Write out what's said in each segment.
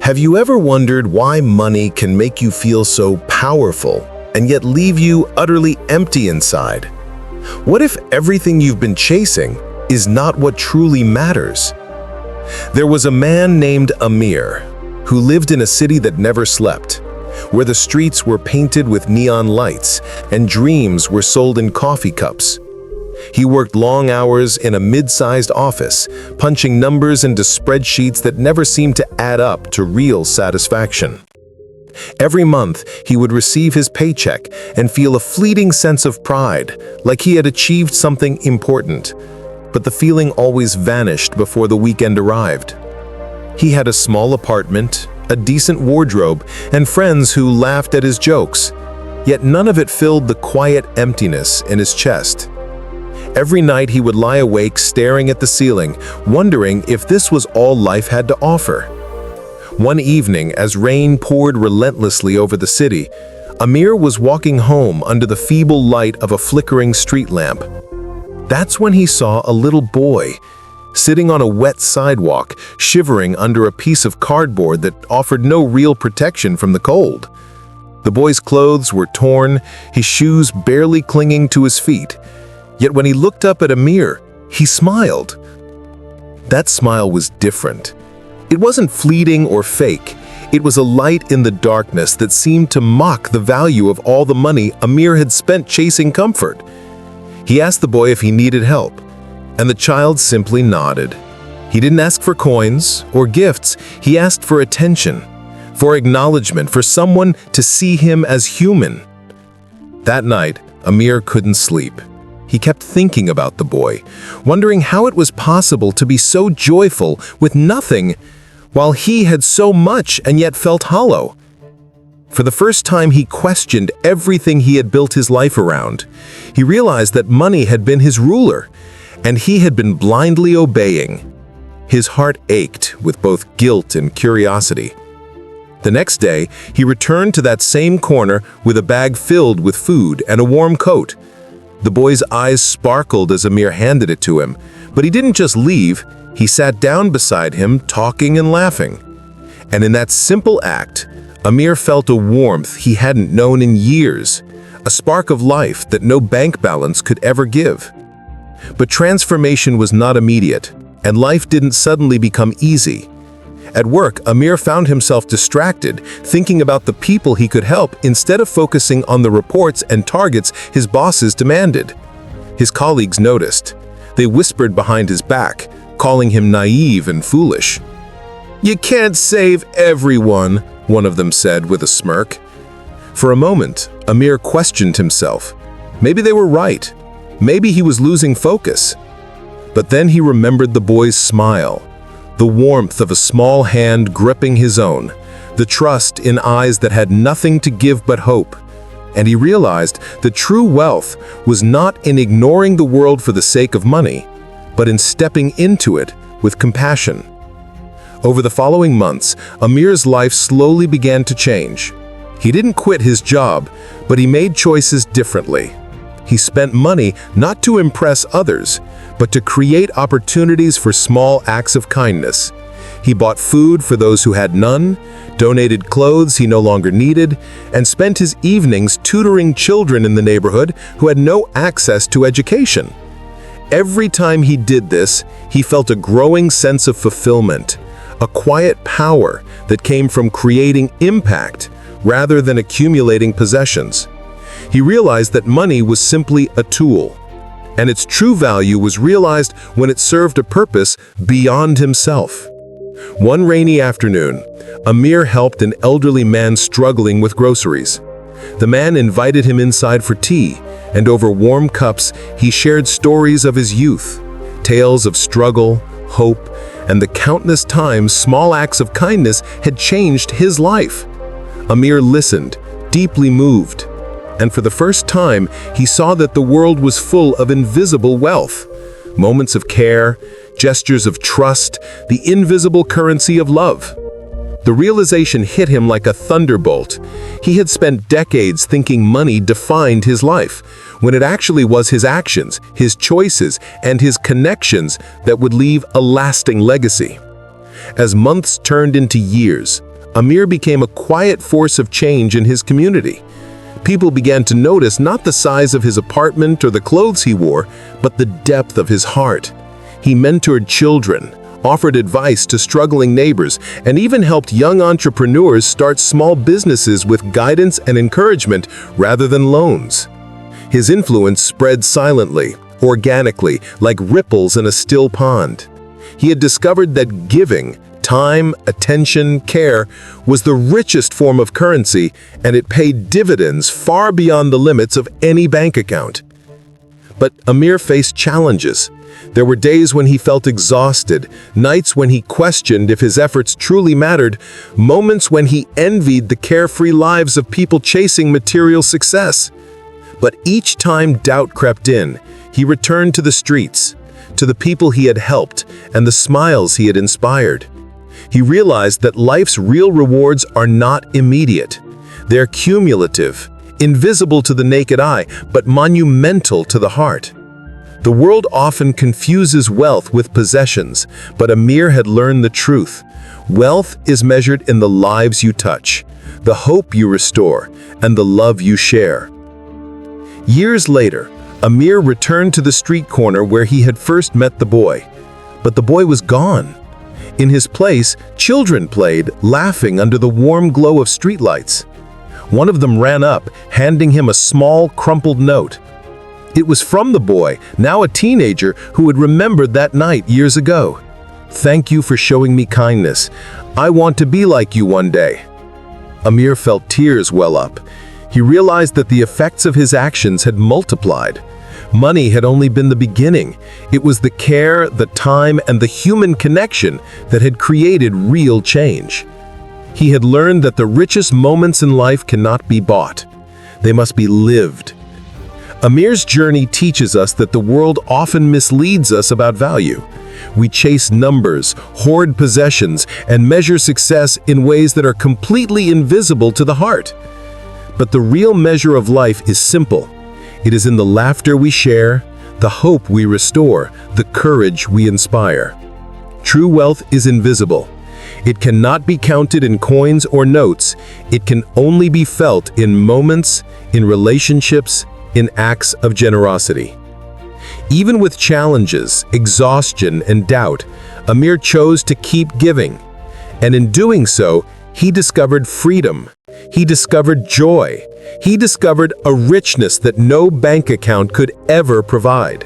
Have you ever wondered why money can make you feel so powerful and yet leave you utterly empty inside? What if everything you've been chasing is not what truly matters? There was a man named Amir who lived in a city that never slept, where the streets were painted with neon lights and dreams were sold in coffee cups. He worked long hours in a mid-sized office, punching numbers into spreadsheets that never seemed to add up to real satisfaction. Every month, he would receive his paycheck and feel a fleeting sense of pride, like he had achieved something important. But the feeling always vanished before the weekend arrived. He had a small apartment, a decent wardrobe, and friends who laughed at his jokes, yet none of it filled the quiet emptiness in his chest. Every night he would lie awake staring at the ceiling, wondering if this was all life had to offer. One evening, as rain poured relentlessly over the city, Amir was walking home under the feeble light of a flickering street lamp. That's when he saw a little boy, sitting on a wet sidewalk, shivering under a piece of cardboard that offered no real protection from the cold. The boy's clothes were torn, his shoes barely clinging to his feet. Yet when he looked up at Amir, he smiled. That smile was different. It wasn't fleeting or fake. It was a light in the darkness that seemed to mock the value of all the money Amir had spent chasing comfort. He asked the boy if he needed help, and the child simply nodded. He didn't ask for coins or gifts. He asked for attention, for acknowledgement, for someone to see him as human. That night, Amir couldn't sleep. He kept thinking about the boy, wondering how it was possible to be so joyful with nothing, while he had so much and yet felt hollow. For the first time, he questioned everything he had built his life around. He realized that money had been his ruler, and he had been blindly obeying. His heart ached with both guilt and curiosity. The next day, he returned to that same corner with a bag filled with food and a warm coat. The boy's eyes sparkled as Amir handed it to him, but he didn't just leave. He sat down beside him, talking and laughing. And in that simple act, Amir felt a warmth he hadn't known in years, a spark of life that no bank balance could ever give. But transformation was not immediate, and life didn't suddenly become easy. At work, Amir found himself distracted, thinking about the people he could help instead of focusing on the reports and targets his bosses demanded. His colleagues noticed. They whispered behind his back, calling him naive and foolish. "You can't save everyone," one of them said with a smirk. For a moment, Amir questioned himself. Maybe they were right. Maybe he was losing focus. But then he remembered the boy's smile, the warmth of a small hand gripping his own, the trust in eyes that had nothing to give but hope. And he realized that true wealth was not in ignoring the world for the sake of money, but in stepping into it with compassion. Over the following months, Amir's life slowly began to change. He didn't quit his job, but he made choices differently. He spent money not to impress others, but to create opportunities for small acts of kindness. He bought food for those who had none, donated clothes he no longer needed, and spent his evenings tutoring children in the neighborhood who had no access to education. Every time he did this, he felt a growing sense of fulfillment, a quiet power that came from creating impact rather than accumulating possessions. He realized that money was simply a tool, and its true value was realized when it served a purpose beyond himself. One rainy afternoon, Amir helped an elderly man struggling with groceries. The man invited him inside for tea, and over warm cups, he shared stories of his youth, tales of struggle, hope, and the countless times small acts of kindness had changed his life. Amir listened, deeply moved. And for the first time, he saw that the world was full of invisible wealth, moments of care, gestures of trust, the invisible currency of love. The realization hit him like a thunderbolt. He had spent decades thinking money defined his life, when it actually was his actions, his choices, and his connections that would leave a lasting legacy. As months turned into years, Amir became a quiet force of change in his community. People began to notice not the size of his apartment or the clothes he wore, but the depth of his heart. He mentored children, offered advice to struggling neighbors, and even helped young entrepreneurs start small businesses with guidance and encouragement rather than loans. His influence spread silently, organically, like ripples in a still pond. He had discovered that giving, time, attention, care, was the richest form of currency, and it paid dividends far beyond the limits of any bank account. But Amir faced challenges. There were days when he felt exhausted, nights when he questioned if his efforts truly mattered, moments when he envied the carefree lives of people chasing material success. But each time doubt crept in, he returned to the streets, to the people he had helped, and the smiles he had inspired. He realized that life's real rewards are not immediate. They're cumulative, invisible to the naked eye, but monumental to the heart. The world often confuses wealth with possessions, but Amir had learned the truth. Wealth is measured in the lives you touch, the hope you restore, and the love you share. Years later, Amir returned to the street corner where he had first met the boy. But the boy was gone. In his place, children played, laughing under the warm glow of streetlights. One of them ran up, handing him a small, crumpled note. It was from the boy, now a teenager, who had remembered that night years ago. "Thank you for showing me kindness. I want to be like you one day." Amir felt tears well up. He realized that the effects of his actions had multiplied. Money had only been the beginning. It was the care, the time, and the human connection that had created real change. He had learned that the richest moments in life cannot be bought. They must be lived. Amir's journey teaches us that the world often misleads us about value. We chase numbers, hoard possessions, and measure success in ways that are completely invisible to the heart. But the real measure of life is simple. It is in the laughter we share, the hope we restore, the courage we inspire. True wealth is invisible. It cannot be counted in coins or notes. It can only be felt in moments, in relationships, in acts of generosity. Even with challenges, exhaustion, and doubt, Amir chose to keep giving. And in doing so, he discovered freedom. He discovered joy. He discovered a richness that no bank account could ever provide.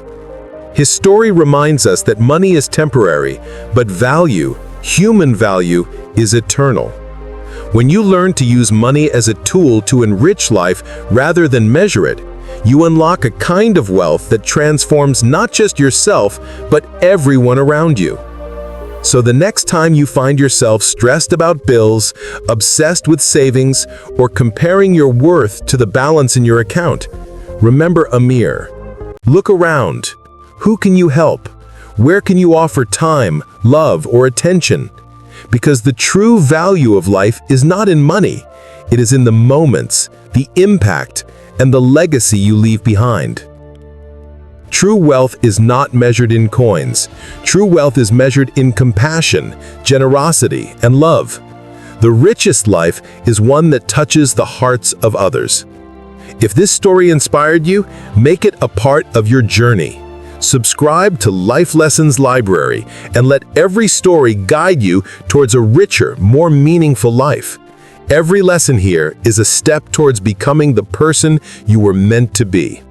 His story reminds us that money is temporary, but value, human value, is eternal. When you learn to use money as a tool to enrich life rather than measure it, you unlock a kind of wealth that transforms not just yourself, but everyone around you. So the next time you find yourself stressed about bills, obsessed with savings, or comparing your worth to the balance in your account, remember Amir. Look around. Who can you help? Where can you offer time, love, or attention? Because the true value of life is not in money. It is in the moments, the impact, and the legacy you leave behind. True wealth is not measured in coins. True wealth is measured in compassion, generosity, and love. The richest life is one that touches the hearts of others. If this story inspired you, make it a part of your journey. Subscribe to Life Lessons Library and let every story guide you towards a richer, more meaningful life. Every lesson here is a step towards becoming the person you were meant to be.